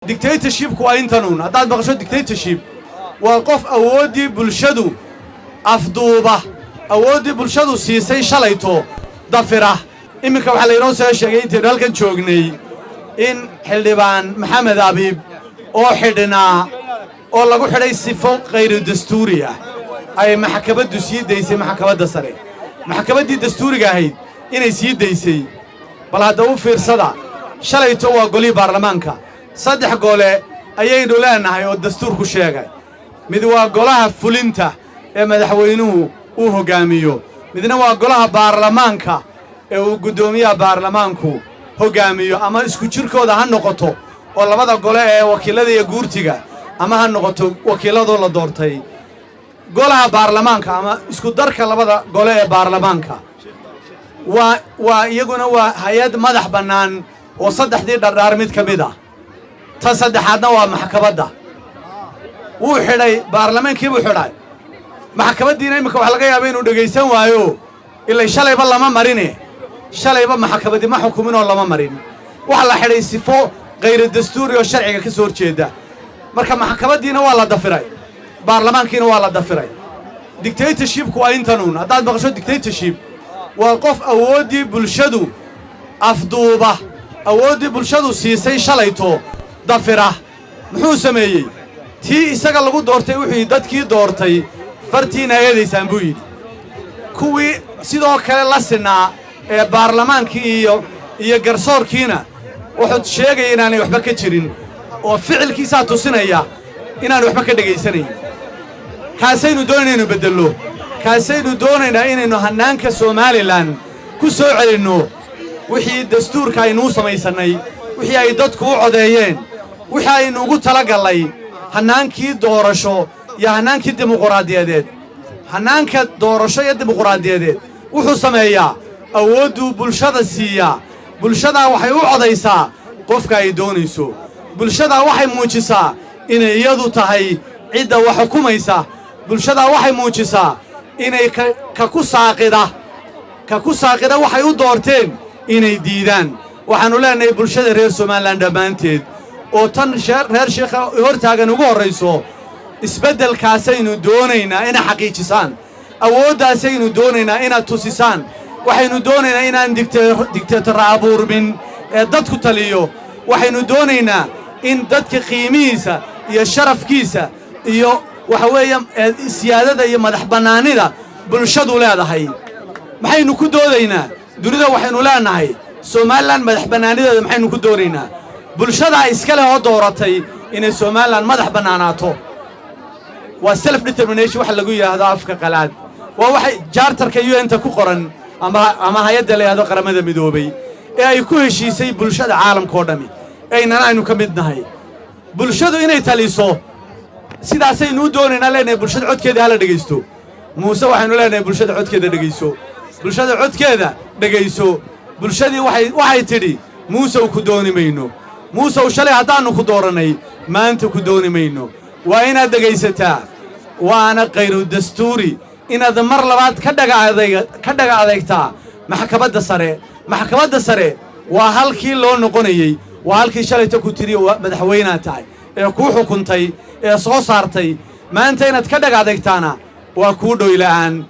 dictatorship waa intanuun haddaad maqasho dictatorship waa qof awoodii bulshadu afduuba awoodii bulshadu siisay shalayto dafira iminka waxa la inoo soo sheegay intii halkan joognay in xildhibaan maxamed abiib oo xidhnaa oo lagu xidhay sifo qayr dastuuri ah ay maxkamaddu sii daysay maxkamadda sare maxkamaddii dastuuriga ahayd inay sii daysay bal hadda u fiirsada shalayto waa golii baarlamaanka saddex gole ayaynu leenahay oo dastuurku sheegay mid waa golaha fulinta ee madaxweynuhu uu hogaamiyo midna waa golaha baarlamaanka ee uu gudoomiyaha baarlamaanku hogaamiyo ama isku jirkooda ha noqoto oo labada gole ee wakiilada iyo guurtiga ama ha noqoto wakiiladoo la doortay golaha baarlamaanka ama isku darka labada gole ee baarlamaanka waa iyaguna waa hay'ad madax bannaan oo saddexdii dhardhaar mid ka mid ah ta saddexaadna waa maxkamadda wuu xidhay baarlamaankii buu xidhay maxkamaddiina imika waxa laga yaabaa inuu dhegaysan waayo ilaa shalayba lama marine shalayba maxkamaddii ma xukumin oo lama marin waxa la xidhay sifo qayr dastuuri oo sharciga ka soo horjeeda marka maxkamaddiina waa la dafiray baarlamaankiina waa la dafiray dictatorship waa intanuun haddaad maqasho dictatorship waa qof awoodii bulshadu afduuba awoodii bulshadu siisay shalayto dafira muxuu sameeyey tii isaga lagu doortay wuxuu dadkii doortay fartiina eedaysaan buu yidhi kuwii sidoo kale la sinaa ee baarlamaankii iyo garsoorkiina wuxuu sheegaya inaanay waxba ka jirin oo ficilkiisaa tusinaya inaan waxba ka dhegaysanayn kaasaynu doonaynaa inaynu beddello kaasaynu doonaynaa inaynu hannaanka somalilan ku soo celinno wixii dastuurka aynuu samaysannay wixii ay dadku u codeeyeen wixii aynu ugu talagallay hannaankii doorasho iyo hannaankii dimuquraadiyadeed hannaanka doorasho iyo dimuquraadiyadeed wuxuu sameeyaa awoodduu bulshada siiyaa bulshadaa waxay u codaysaa qofka ay doonayso bulshadaa waxay muujisaa inay iyadu tahay cidda wax xukumaysa bulshadaa waxay muujisaa inay ka ku saaqida waxay u doorteen inay diidaan waxaannu leenahay bulshada reer somalilan dhammaanteed oo tan reer sheekha hortaagan ugu horrayso isbeddelkaasaynu doonaynaa inay xaqiijisaan awooddaasaynu doonaynaa inaad tusisaan waxaynu doonaynaa inaan digtatorra abuurmin ee dadku taliyo waxaynu doonaynaa in dadka qiimihiisa iyo sharafkiisa iyo waxa weeye siyaadada iyo madax bannaanida bulshadu leedahay maxaynu ku doodaynaa dunida waxaynu leenahay somalilan madax bannaanideeda maxaynu ku doonaynaa bulshadaa iska leh oo dooratay inay somalilan madax bannaanaato waa self determination waxa lagu yidhaahdo afka qalaad waa waxay jaartarka un-ta ku qoran ama hay-adda la yidhahdo qaramada midoobay ee ay ku heshiisay bulshada caalamkaoo dhammi aynana aynu ka mid nahay bulshadu inay taliso sidaasaynu u doonaynaa leenahay bulshada codkeeda hala dhegaysto muuse waxaynu leenahay bulshada codkeeda dhegayso bulshada codkeeda dhegayso bulshadii waxay tidhi muusew ku dooni mayno muusew shalay haddaannu ku doorannay maanta ku dooni mayno waa inaad dhegaysataa waana qayru dastuuri inaad mar labaad ka dhaga adeegtaa maxkamadda sare waa halkii loo noqonayey waa halkii shalayta ku tiri madaxweynaa tahay ee kuu xukuntay ee soo saartay maanta inaad ka dhaga adeegtaana waa kuu dhoyla'aan